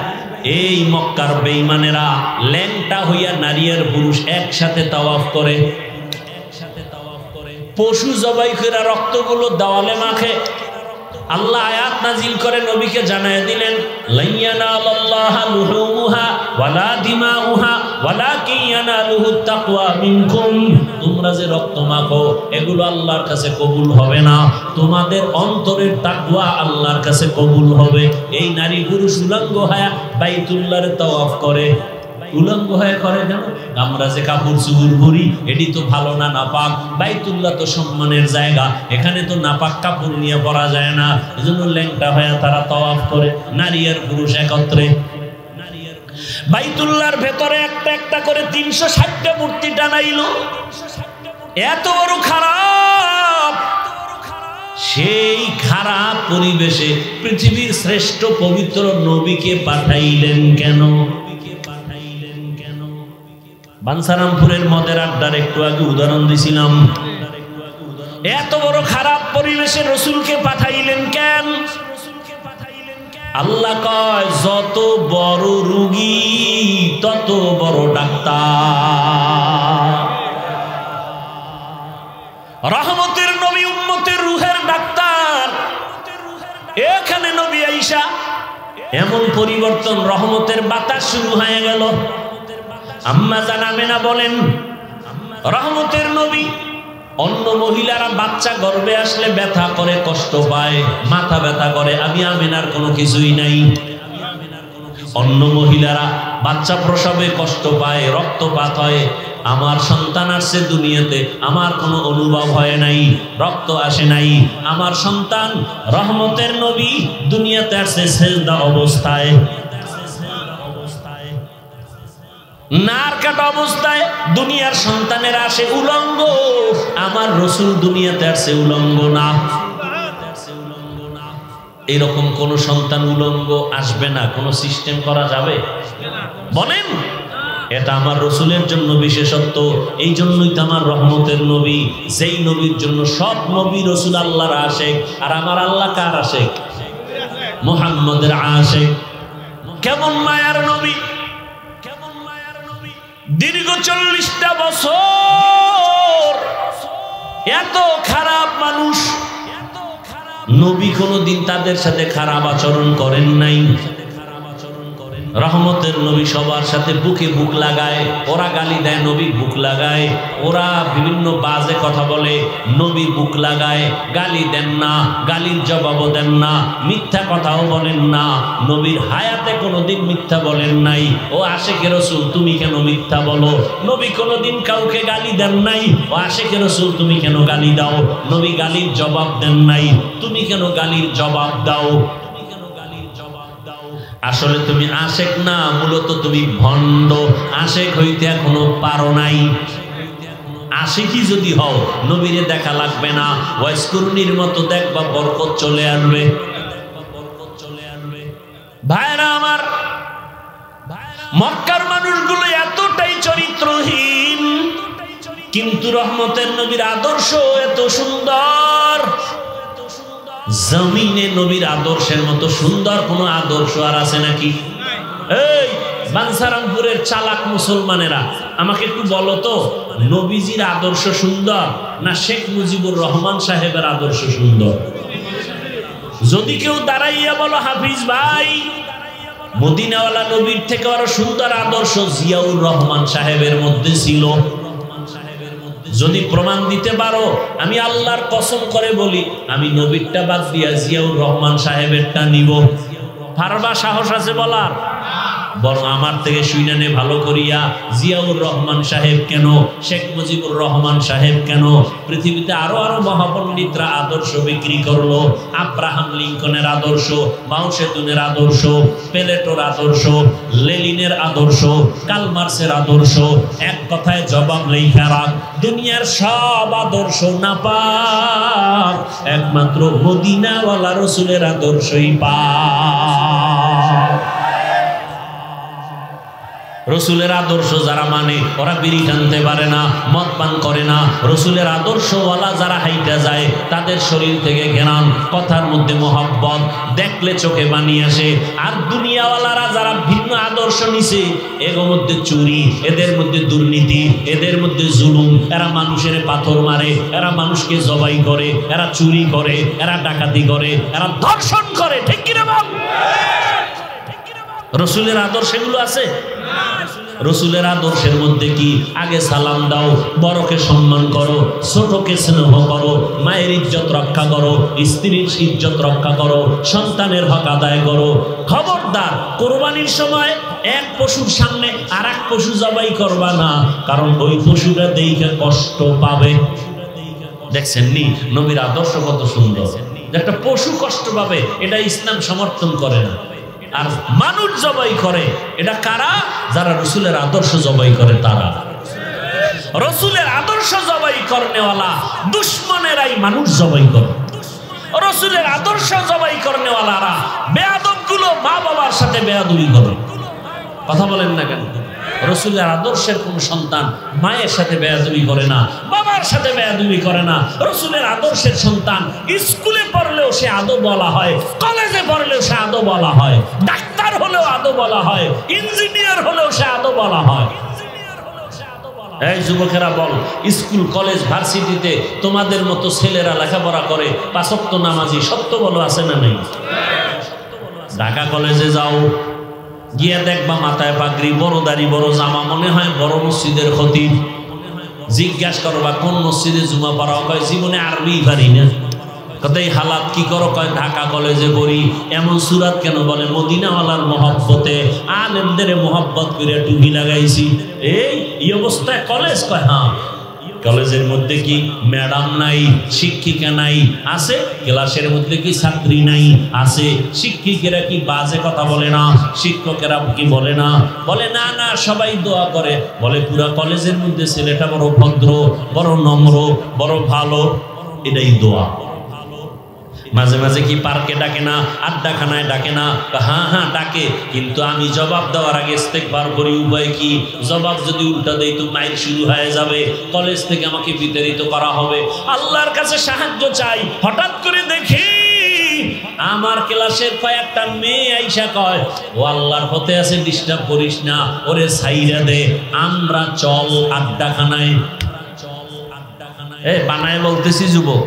এই মক্কার বেঈমানেরা ল্যাংটা হইয়া নারী আর পুরুষ একসাথে তাওয়াফ করে, পশু জবাই করে রক্তগুলো দেওয়ালে মাখে। আল্লাহ আয়াত নাজিল করে নবীকে জানায় দিলেন, লাইয়ানালাল্লাহা লুহুমুহা ওয়ালা দিমাউহা ওয়ালাকিন ইয়ানালুহুত তাকওয়া মিনকুম। তোমরা যে রক্ত মাখো এগুলো আল্লাহর কাছে কবুল হবে না, তোমাদের অন্তরের তাকওয়া আল্লাহর কাছে কবুল হবে। এই নারী পুরুষ উলঙ্গ হয়ে বাইতুল্লাহর তাওয়াফ করে। উলঙ্গ হয়ে করে কেন? আমরা যে কাপড় চুপড় পরি এটি তো ভালো না, নাপাক। বাইতুল্লাহ তো সম্মানের জায়গা, এখানে তো নাপাক কাপড় নিয়ে পরা যায় না, এজন্য ল্যাংটা হয়ে তারা তাওয়াফ করে, নারী আর পুরুষ একত্রে। বাইতুল্লাহর ভেতরে একটা একটা করে 360টা মূর্তি টানাইলো। এত বড় খারাপ, সেই খারাপ পরিবেশে পৃথিবীর শ্রেষ্ঠ পবিত্র নবীকে পাঠাইলেন কেন? বানসারামপুরের মদের আড্ডার একটু আগে উদাহরণ দিছিলাম। এত বড় খারাপ পরিবেশে রসুলকে পাঠাইলেন কেন? আল্লাহ কয় যত বড় রোগী তত বড় ডাক্তার। রহমতের নবী উম্মতের রুহের ডাক্তার। এখানে নবী আইসা এমন পরিবর্তন, রহমতের বাতাস শুরু হয়ে গেল। আম্মা জান আমেনা বলেন, রহমতের নবী, অন্য মহিলারা বাচ্চা গর্ভে আসলে ব্যথা করে, কষ্ট পায়, মাথা ব্যথা করে, আমি আমেনার কোনো কিছুই নাই। অন্য মহিলারা বাচ্চা প্রসবে কষ্ট পায়, রক্তপাত হয়, আমার সন্তান আসছে দুনিয়াতে, আমার কোনো অনুভব হয় নাই, রক্ত আসে নাই। আমার সন্তান রহমতের নবী দুনিয়াতে আসছে সেজদা অবস্থায়, নার কাটা অবস্থায়। দুনিয়ার সন্তানের আসে উলঙ্গ, আমার রসুল দুনিয়াতে আসছে উলঙ্গ না। এরকম কোন সন্তান উলঙ্গ আসবে না, কোন সিস্টেম করা যাবে? বলেন, এটা আমার রসুলের জন্য বিশেষত্ব। এই জন্যই তো আমার রহমতের নবী, সেই নবীর জন্য সব নবী রসুল আল্লাহর আশেক। আর আমার আল্লাহ কার আশেক? মুহাম্মদের আশেক। কেমন মায়ার নবী, দীর্ঘ 40টা বছর এত খারাপ মানুষ, নবী কোনদিন তাদের সাথে খারাপ আচরণ করেন নাই। রহমতের নবী সবার সাথে বুকে বুক লাগায়, ওরা গালি দেয় নবী বুক লাগায়, ওরা বিভিন্ন বাজে কথা বলে নবী বুক লাগায়, গালি দেন না, গালির জবাবও দেন না, মিথ্যা কথাও বলেন না। নবীর হায়াতে কোনোদিন মিথ্যা বলেন নাই। ও আশেকে রসুল তুমি কেন মিথ্যা বলো? নবী কোনোদিন কাউকে গালি দেন নাই। ও আশেকে রসুল তুমি কেন গালি দাও? নবী গালির জবাব দেন নাই। তুমি কেন গালির জবাব দাও? আসলে তুমি আশেক না, মূলত তুমি ভণ্ড। আশেক হইতে এখনো পারো নাই। আশেকি যদি হও নবীরে দেখা লাগবে না, ওয়াইসকুরনির মতো দেখবা বরকত চলে আসবে। ভাইরা আমার, মক্কার মানুষগুলো এতটাই চরিত্রহীন, কিন্তু রহমতের নবীর আদর্শ এত সুন্দর। জমিনে নবীর আদর্শের মতো সুন্দর কোন আদর্শ আর আছে নাকি? এই বানসারামপুরের চালাক মুসলমানেরা আমাকে একটু বলো তো, নবীজির আদর্শ সুন্দর না শেখ মুজিবুর রহমান সাহেবের আদর্শ সুন্দর? যদি কেউ দাঁড়াইয়া বলো হাফিজ ভাই, মদিনাওয়ালা নবীর থেকে আরো সুন্দর আদর্শ জিয়াউর রহমান সাহেবের মধ্যে ছিল। যদি প্রমাণ দিতে পারো, আমি আল্লাহর কসম করে বলি, আমি নবীরটা বাদ দিয়া জিয়াউর রহমান সাহেবেরটা নিব। পারবা? সাহস আছে বলার? বরং আমার থেকে শুইনা নে ভালো করিয়া, জিয়াউর রহমান সাহেব কেন, শেখ মুজিবুর রহমান সাহেব কেন, পৃথিবীতে আরো আরো মহাপণ্ডিতরা আদর্শ বিক্রি করলো। আব্রাহাম লিঙ্কনের আদর্শ, মাও সেতুনের আদর্শ, প্লেটোর আদর্শ, লেনিনের আদর্শ, কার্ল মার্ক্সের আদর্শ। এক কথায় জবাব লেখা রাখ, দুনিয়ার সব আদর্শ নাপাক, একমাত্র মদিনাওয়ালা রসুলের আদর্শই পাক। রসুলের আদর্শ যারা মানে, ওরা বিড়ি টানতে পারে না, মদ পান করে না। রসুলের আদর্শওয়ালা যারা হাইটা যায়, তাদের শরীর থেকে ঘেরান, কথার মধ্যে মহব্বত, দেখলে চোখে পানি আসে। আর দুনিয়াওয়ালারা যারা ভিন্ন আদর্শ নিছে, এর মধ্যে চুরি, এদের মধ্যে দুর্নীতি, এদের মধ্যে জুলুম, এরা মানুষের পাথর মারে, এরা মানুষকে জবাই করে, এরা চুরি করে, এরা ডাকাতি করে, এরা ধর্ষণ করে। ঠিক কিনা বল? রসুলের আদর্শ এগুলো আছে? রসুলের আদর্শের মধ্যে কি? আগে সালাম দাও, বড়কে সম্মান করো, ছোটকে স্নেহ করো, মায়ের ইজ্জত রক্ষা করো, স্ত্রীর ইজ্জত রক্ষা করো, সন্তানের হক আদায় করো। খবরদার, কোরবানির সময় এক পশুর সামনে আর এক পশু জবাই করবা না, কারণ ওই পশুটা দেখে কষ্ট পাবে। দেখছেন নি নবীর আদর্শ কত সুন্দর? একটা পশু কষ্ট পাবে, এটা ইসলাম সমর্থন করে না। আর মানুষ জবাই করে, এটা কারা? যারা রসুলের আদর্শ জবাই করে তারা। রসুলের আদর্শ জবাই করনেওয়ালা দুশ্মনেরাই মানুষ জবাই করে। রসুলের আদর্শ জবাই করনেওয়ালারা বেয়াদবগুলো মা বাবার সাথে বেয়াদবি করে। কথা বলেন না কেন? রসুলের আদর্শের কোন সন্তান মায়ের সাথে বেয়াদবি করে না, বাবার সাথে বেয়াদবি করে না। রসুলের আদর্শের সন্তান স্কুলে পড়লেও সে আদব বলা হয়, কলেজে পড়লেও সে আদব বলা হয়, ডাক্তার হলেও আদব বলা হয়, ইঞ্জিনিয়ার হলেও সে আদব বলা হয়। এই যুবকেরা বল, স্কুল কলেজ ভার্সিটিতে তোমাদের মতো ছেলেরা লেখাপড়া করে, পাঁচ ওয়াক্ত নামাজি, সত্য বলো আছে না নেই? ঢাকা কলেজে যাও, গিয়ে দেখবা মাথায় পাগড়ি, বড় দাড়ি, বড় জামা, মনে হয় বড় মসজিদের খতিব। জিজ্ঞাসা করবা কোন মসজিদে জুমা পড়া? কয় জীবনে আরবি পারি না। কতই হালাত কি করো? কয় ঢাকা কলেজে পড়ি। এমন সুরাত কেন? বলে মদিনাওয়ালার মহব্বতে, আলেমদের মহব্বত করে টুপি লাগাইছি। এই অবস্থায় কলেজ? কয় হ্যাঁ। কলেজের মধ্যে কি ম্যাডাম নাই, শিক্ষিকা নাই? আছে। ক্লাসের মধ্যে কি ছাত্রী নাই? আছে। শিক্ষিকেরা কি বাজে কথা বলে না? শিক্ষকেরা কি বলে না? বলে না না, সবাই দোয়া করে। বলে পুরা কলেজের মধ্যে ছেলেটা বড় ভদ্র, বড় নম্র, বড় ভালো, এটাই দোয়া। মাঝে মাঝে কি পার্কে ডাকে না, আড্ডাখানায় ডাকে না? হ্যাঁ হ্যাঁ ডাকে, কিন্তু আমি জবাব দেওয়ার আগে ইস্তেগফার করি। উপায় কি? জবাব যদি উল্টা দেই তো মাইর শুরু হয়ে যাবে, কলেজ থেকে আমাকে বিতাড়িত করা হবে। আল্লাহর কাছে সাহায্য চাই। হঠাৎ করে দেখি আমার ক্লাসের কয়েকটা মেয়ে আইসা কয়, ও আল্লাহর পথে আছে, ডিস্টার্ব করিস না, ওরে সাইরা দে, আমরা চল আড্ডাখানায়। বানায় বলতেছি যুবক।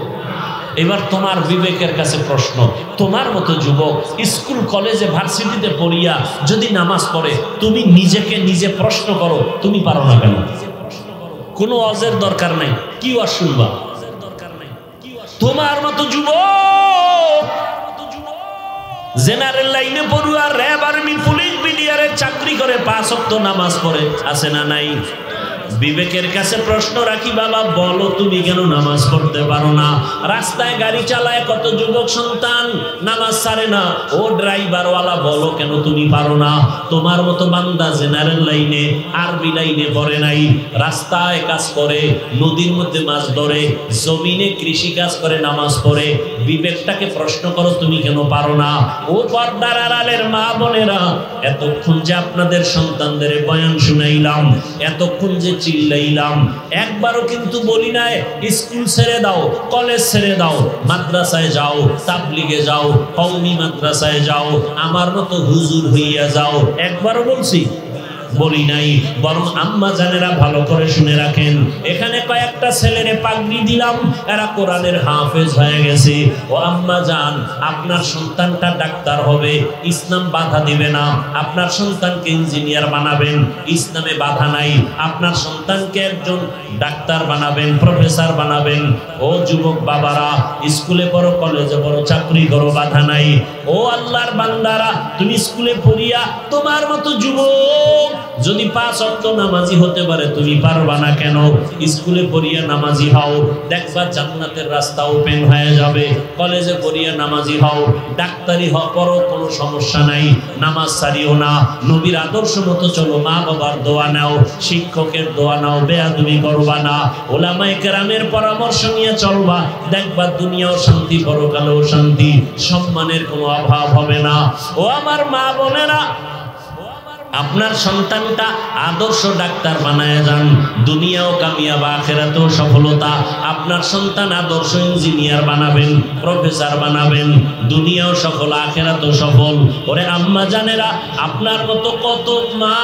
এবার তোমার বিবেকের কাছে প্রশ্ন, তোমার মতো যুবক স্কুল কলেজে ভার্সিটিতে পড়িয়া যদি নামাজ পড়ে, তুমি নিজেকে নিজে প্রশ্ন করো, তুমি পারো না কেন? কোনো অজের দরকার নাই। কি ওয়াজ শুনবা? তোমার মতো যুবক জেনারেল লাইনে পড়ুয়া, র্যাব, আর্মি, পুলিশ, বিডিআরের চাকরি করে, 5 ওয়াক্ত নামাজ পড়ে, আছে না নাই? বিবেকের কাছে প্রশ্ন রাখি, বাবা বলো তুমি কেন নামাজ পড়তে পারো না? রাস্তায় গাড়ি চালায় কত যুবক সন্তান নামাজ ছাড়ে না, ও ড্রাইভারওয়ালা বলো কেন তুমি পারো না? তোমার মতো বান্দা জেনারেল লাইনে, আরবি লাইনে পড়ে নাই, রাস্তায় কাজ করে, নদীর মধ্যে মাছ ধরে, জমিনে কৃষি কাজ করে, নামাজ পড়ে। বিবেকটাকে প্রশ্ন করো তুমি কেন পারো না? ও পর্দার আড়ালের মা বোনেরা, এতক্ষণ যে আপনাদের সন্তানদের বয়ান শুনাইলাম, এতক্ষণ যে চিল্লাইলাম, একবারও কিন্তু বলি নাই স্কুল ছেড়ে দাও, কলেজ ছেড়ে দাও, মাদ্রাসায় যাও, তাবলিগে যাও, কওমি মাদ্রাসায় যাও, আমার মতো হুজুর হইয়া যাও। একবারও বলছি? বলি নাই, বরং আম্মা জানেরা ভালো করে শুনে রাখেন। এখানে কয়েকটা ছেলেরে পাগড়ি দিলাম, এরা কোরআনের হাফেজ হয়ে গেছে। ও আম্মা জান, আপনার সন্তানটা ডাক্তার হবে, ইসলাম বাধা দিবে না। আপনার সন্তানকে ইঞ্জিনিয়ার বানাবেন, ইসলামে বাধা নাই। আপনার সন্তানকে একজন ডাক্তার বানাবেন, প্রফেসর বানাবেন। ও যুবক বাবারা, স্কুলে পড়ো, কলেজে পড়ো, চাকরি করো, বাধা নাই। ও আল্লাহর বান্দারা, তুমি স্কুলে পড়িয়া তোমার মতো যুবক যদি 5 ওয়াক্ত নামাজি হতে পারে, তুমি পারবা না কেন? স্কুলে পড়িয়া নামাজি হও, দেখবা জান্নাতের রাস্তা ওপেন হয়ে যাবে। কলেজে পড়িয়া নামাজি হও, ডাক্তারি হও, পড়ো, কোনো সমস্যা নাই। নামাজ ছাড়িও না, নবীর আদর্শ মতো চলো, মা বাবার দোয়া নাও, শিক্ষকের দোয়া নাও, বেয়াদবি করবা না, ওলামায়ে কেরামের পরামর্শ নিয়ে চলবা, দেখবা দুনিয়াও শান্তি, পরকালেও শান্তি, সম্মানের কোনো অভাব হবে না। ও আমার মা বোনেরা, আপনার সন্তানটা আদর্শ ডাক্তার বানায় যান, দুনিয়াও কামিয়াব, আখিরাতেও সফলতা। আপনার সন্তান আদর্শ ইঞ্জিনিয়ার বানাবেন, প্রফেসর বানাবেন, দুনিয়াও সফল, আখিরাতেও সফল। ওরে আম্মা জানেরা, আপনার মতো কত মা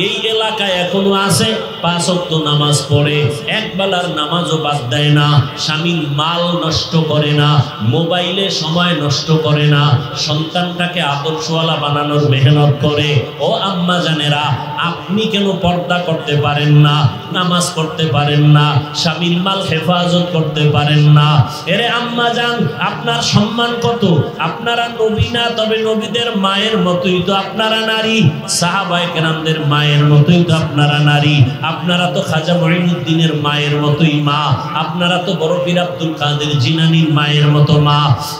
এই এলাকায় এখনো আছে 5 ওয়াক্ত নামাজ পড়ে, একবেলার নামাজও বাদ দেয় না, স্বামীর মাল নষ্ট করে না, মোবাইলে সময় নষ্ট করে না, সন্তানটাকে আদর্শওয়ালা বানানোর মেহনত করে। ও আম্মা জানেরা, আপনি কেন পর্দা করতে পারেন না, নামাজ পড়তে পারেন না, স্বামীর মাল হেফাজত করতে পারেন না? এরে আম্মা জান, আপনার সম্মান কত? আপনারা নবী না, তবে নবীদের মায়ের মতোই তো আপনারা নারী, সাহাবায়ে কেরামদের মায়ের মতোই তো আপনারা নারী। আপনারা তো খাজা মঈনুদ্দিনের মায়ের মতোই মা, আপনারা তো বড় পীর আব্দুল কাদের জিলানীর মায়ের মতো মা,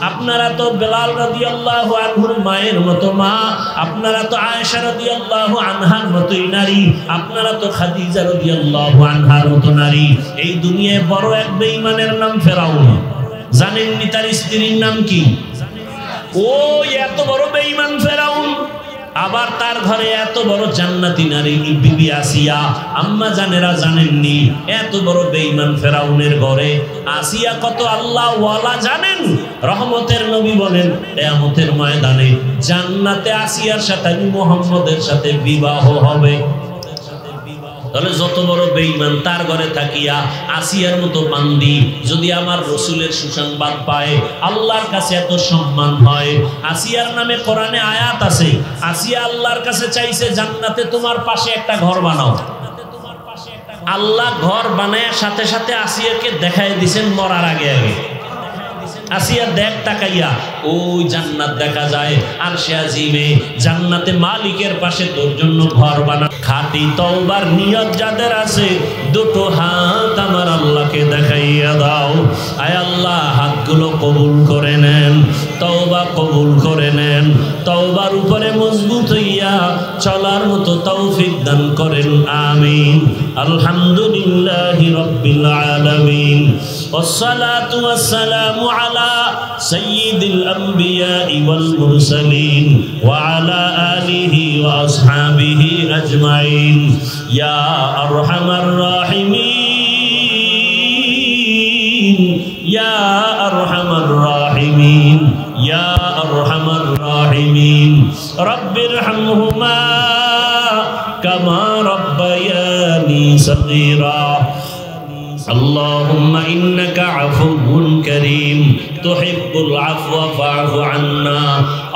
আপনারা তো বেলাল রাদিয়াল্লাহু আনহুর মায়ের মতো মা, আপনারা তো আয়েশা রাদিয়াল্লাহু আনহার মতোই নারী, আপনারা তো খাদিজা রাদিয়াল্লাহু আনহার মতো নারী। এই দুনিয়ায় বড় এক বেঈমানের নাম ফেরাউন, জানেননি তার স্ত্রীর নাম কি? ও এত বড় বেঈমান ফেরাউন, আবার তার ঘরে এত বড় জান্নাতি নারী বিবি আসিয়া। আম্মা জানেরা, জানেননি এত বড় বেঈমান ফেরাউনের ঘরে আসিয়া কত আল্লাহ ওয়ালা জানেন? রহমতের নবী বলেন, কিয়ামতের ময়দানে জান্নাতে আসিয়ার সাথে মুহাম্মদের সাথে বিবাহ হবে। তাহলে যত বড় বেঈমান তার ঘরে থাকিয়া আসিয়ার মতো বান্দি যদি আমার রসুলের সুসংবাদ পায়, আল্লাহর কাছে এত সম্মান হয়। আসিয়ার নামে কোরআনে আয়াত আছে, আসিয়া আল্লাহর কাছে চাইছে, জান্নাতে তোমার পাশে একটা ঘর বানাও। আল্লাহ ঘর বানায় সাথে সাথে আসিয়াকে দেখাই দিছেন মরার আগে আগে। আসিয়া দেখ তাকাইয়া, ওই জান্নাত দেখা যায়, আর সে আজিমে জান্নাতে মালিকের পাশে তোর জন্য ঘর বানা। খাঁটি তওবার নিয়ত যাদের আছে, দুটো হাত আমার আল্লাহকে দেখাইয়া দাও। আয় আল্লাহ, হাতগুলো কবুল করে নেন, তওবা কবুল করে নেন, তওবার উপরে মজবুত হইয়া চলার মতো তৌফিক দান করেন, আমিন। আলহামদুলিল্লাহি রাব্বিল আলামিন, ওয়াসসালাতু ওয়াসসালামু আলা সাইয়্যিদিল আমবিয়াই ওয়াল মুরসালিন ওয়া আলা আলিহি ওয়া আসহাবিহি আজমাইন। ইয়া আরহামার রাহিমিন, ইয়া আরহামার রাহিমিন, ইয়া আরহামার রাহিমিন। রব্বিরহামহুমা কামা রব্বায়ানি সগীরা। اللهم إنك عفو كريم تحب العفو فاعف عنا.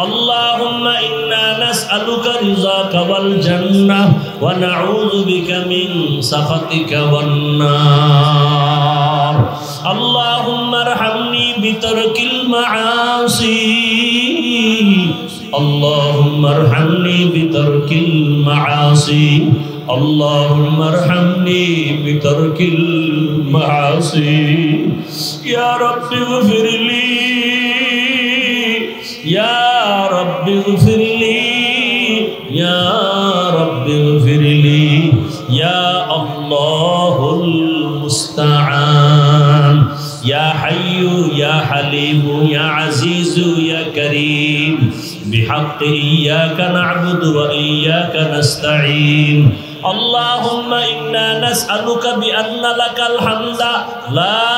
اللهم إنا نسألك رضاك والجنة ونعوذ بك من سخطك والنار. اللهم ارحمني بترك المعاصي. اللهم ارحمني بترك المعاصي. اللهم ارحمني بترك المعاصي. يا رب اغفر لي، يا رب اغفر لي، يا رب اغفر لي. يا الله المستعان. يا حي يا حليم يا عزيز يا كريم، بحق إياك نعبد وإياك نستعين. اللهم إنا نسألك بأن لك الحمد لا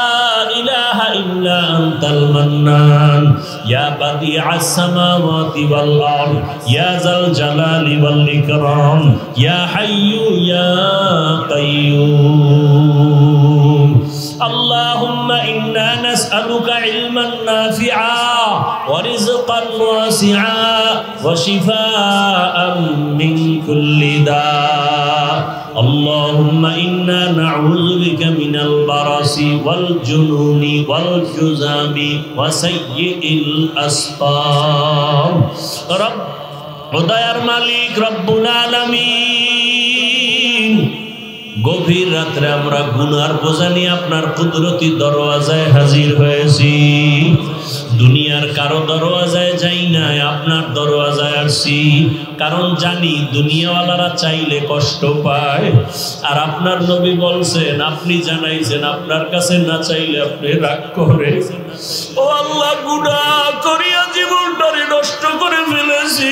إله إلا ইল্লা আনতাল মান্নান ইয়া বাদিআস সামাওয়াতি ওয়াল আরদ ইয়া যাল জালালি ওয়াল ইকরাম ইয়া হাইয়্যু ইয়া কাইয়্যুম আল্লাহুম্মা ইন্না নাসআলুকা ইলমান নাফিআ ওয়া রিজকান ওয়াসিআ ওয়া শিফাআন মিন কুল্লি দা اللهم إنا نعوذ بك من البرص والجنون والجذام وسيء الأسقام رب خدايار মালিক রব্বুল আলামিন গভীর রাতে আমরা গুনার বোঝা নিয়ে আপনার কুদরতি দরওয়াজায় হাজির হয়েছি দুনিয়ার কারো দরওয়াজায় যাই না আপনার দরওয়াজায় আসছি কারণ জানি দুনিয়াওয়ালারা চাইলে কষ্ট পায় আর আপনার নবী বলছেন আপনি জানাইছেন আপনার কাছে না চাইলে আপনি রাগ করে ও আল্লাহ গুনাহ করিয়া জীবনটারে নষ্ট করে ফেলেছি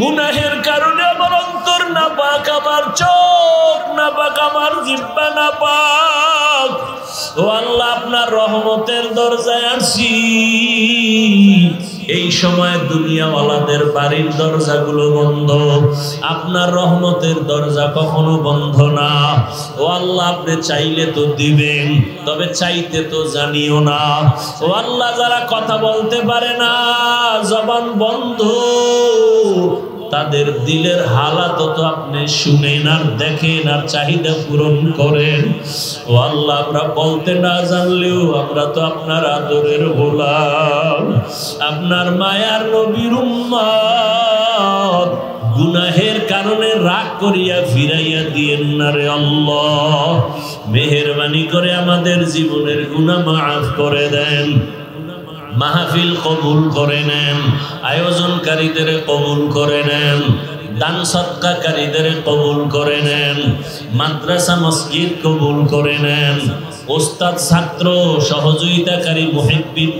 গুনাহের কারণে আমার অন্তর নাপাক আমার চোখ নাপাক আমার জিহ্বা নাপাক ও আল্লাহ আপনার রহমতের দরজায় আসি এই সময় দুনিয়াওয়ালাদের বাড়ির দরজাগুলো বন্ধ আপনার রহমতের দরজা কখনো বন্ধ না ও আল্লাহ আপনি চাইলে তো দিবেন তবে চাইতে তো জানিও না ও আল্লাহ যারা কথা বলতে পারে না জবান বন্ধ তাদের দিলের হালাত তো আপনি শুনেন আর দেখেন আর চাহিদা পূরণ করেন ও আল্লাহ আমরা বলতে না জানলেও আমরা তো আপনার আদরের গোলাম আপনার মায়ার নবীর উম্মত গুনাহের কারণে রাগ করিয়া ফিরাইয়া দিয়েন না রে আল্লাহ মেহেরবানি করে আমাদের জীবনের গুনাহ মাফ করে দেন মাহফিল কবুল করে নেন আয়োজনকারীদের কবুল করে নেন দান সদকাকারীদের কবুল করে নেন মাদ্রাসা মসজিদ কবুল করে নেন ওস্তাদ ছাত্র সহযোগিতাকারী মুহিব্বিন